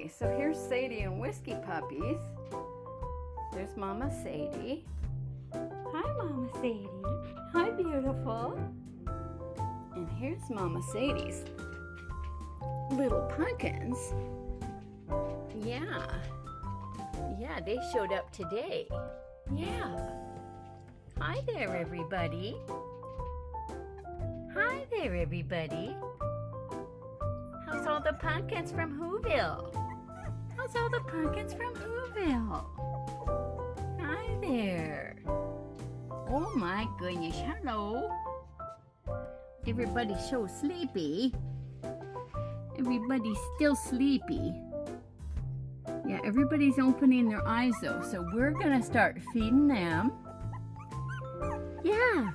Okay, so here's Sadie and Whiskey Puppies. There's Mama Sadie. Hi, Mama Sadie. Hi, beautiful. And here's Mama Sadie's little pumpkins. Yeah, they showed up today. Yeah. Hi there, everybody. Hi there, everybody. How's all the pumpkins from Whoville? How's all the pumpkins from Whoville? Hi there. Oh my goodness, hello. Everybody's so sleepy. Everybody's still sleepy. Yeah, everybody's opening their eyes though, so we're gonna start feeding them. Yeah,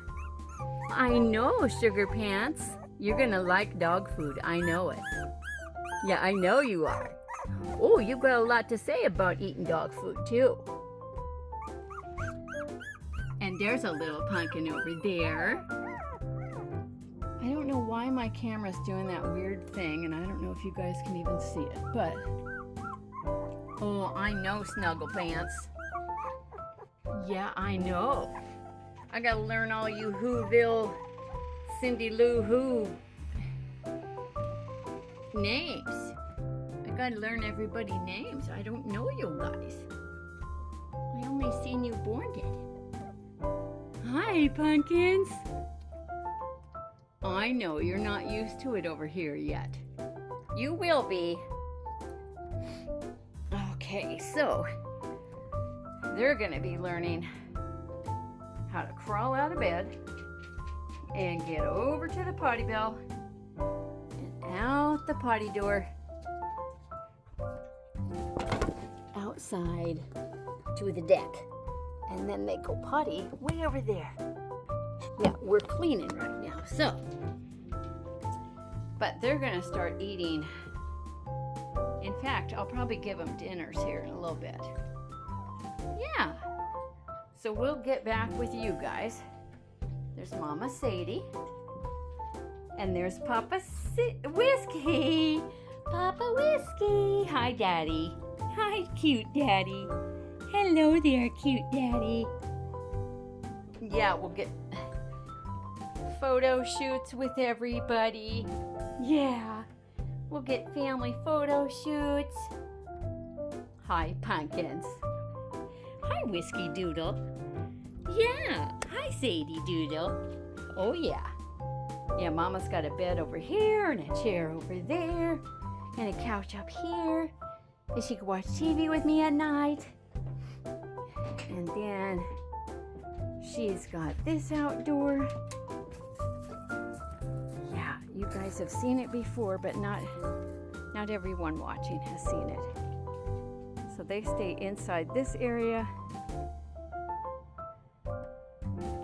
I know, Sugar Pants. You're gonna like dog food, I know it. Yeah, I know you are. Oh, you've got a lot to say about eating dog food too. And there's a little pumpkin over there. I don't know why my camera's doing that weird thing, and I don't know if you guys can even see it, but... Oh, I know, Snuggle Pants. Yeah, I know. I gotta learn all you Whoville, Cindy Lou Who names. I gotta learn everybody's names. I don't know you guys. I only seen you born dead. Hi, pumpkins. I know you're not used to it over here yet. You will be. Okay, so they're gonna be learning how to crawl out of bed and get over to the potty bell and out the potty door, outside to the deck, and then they go potty way over there. Yeah, we're cleaning right now, so. But they're gonna start eating. In fact, I'll probably give them dinners here in a little bit. Yeah. So we'll get back with you guys. There's Mama Sadie. And there's Papa Whiskey. Papa Whiskey. Hi, Daddy. Hi, cute Daddy. Hello there, cute Daddy. Yeah, we'll get photo shoots with everybody. Yeah, we'll get family photo shoots. Hi, pumpkins. Hi, Whiskey Doodle. Yeah, hi, Sadie Doodle. Oh, yeah. Yeah, Mama's got a bed over here and a chair over there and a couch up here. And she can watch TV with me at night. And then she's got this outdoor. Yeah, you guys have seen it before, but not everyone watching has seen it. So they stay inside this area.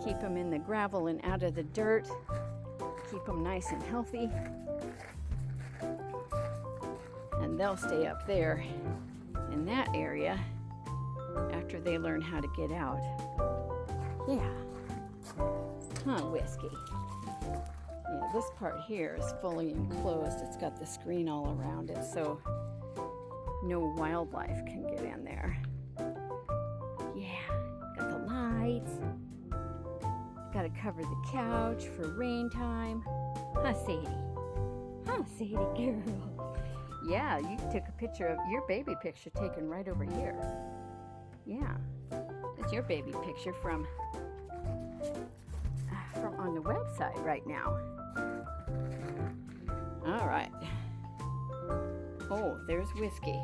Keep them in the gravel and out of the dirt. Keep them nice and healthy. And they'll stay up there in that area after they learn how to get out. Yeah. Huh, Whiskey? Yeah, this part here is fully enclosed. It's got the screen all around it, so no wildlife can get in there. Yeah, got the lights. Got to cover the couch for rain time. Huh, Sadie? Huh, Sadie girl? Yeah, you took a picture of your baby picture taken right over here. Yeah, it's your baby picture from on the website right now. All right. Oh, there's Whiskey.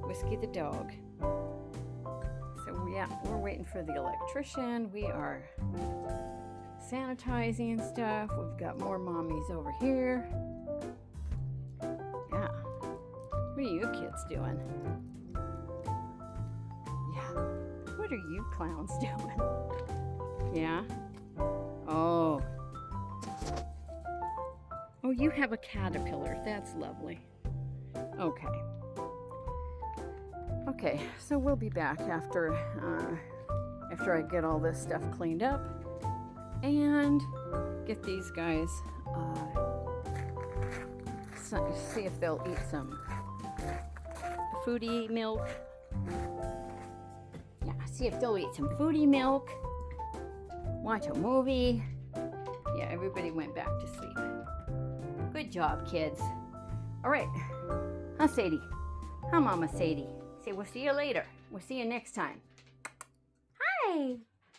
Whiskey the dog. So yeah, we're waiting for the electrician. We are sanitizing stuff. We've got more mommies over here. Yeah. What are you kids doing? Yeah. What are you clowns doing? Yeah. Oh. Oh, you have a caterpillar. That's lovely. Okay. Okay, so we'll be back after I get all this stuff cleaned up and get these guys, see if they'll eat some foodie milk. Yeah, see if they'll eat some foodie milk. Watch a movie. Yeah, everybody went back to sleep. Good job, kids. All right. Huh, Sadie? Huh, Mama Sadie? Say, we'll see you later. We'll see you next time. Hi.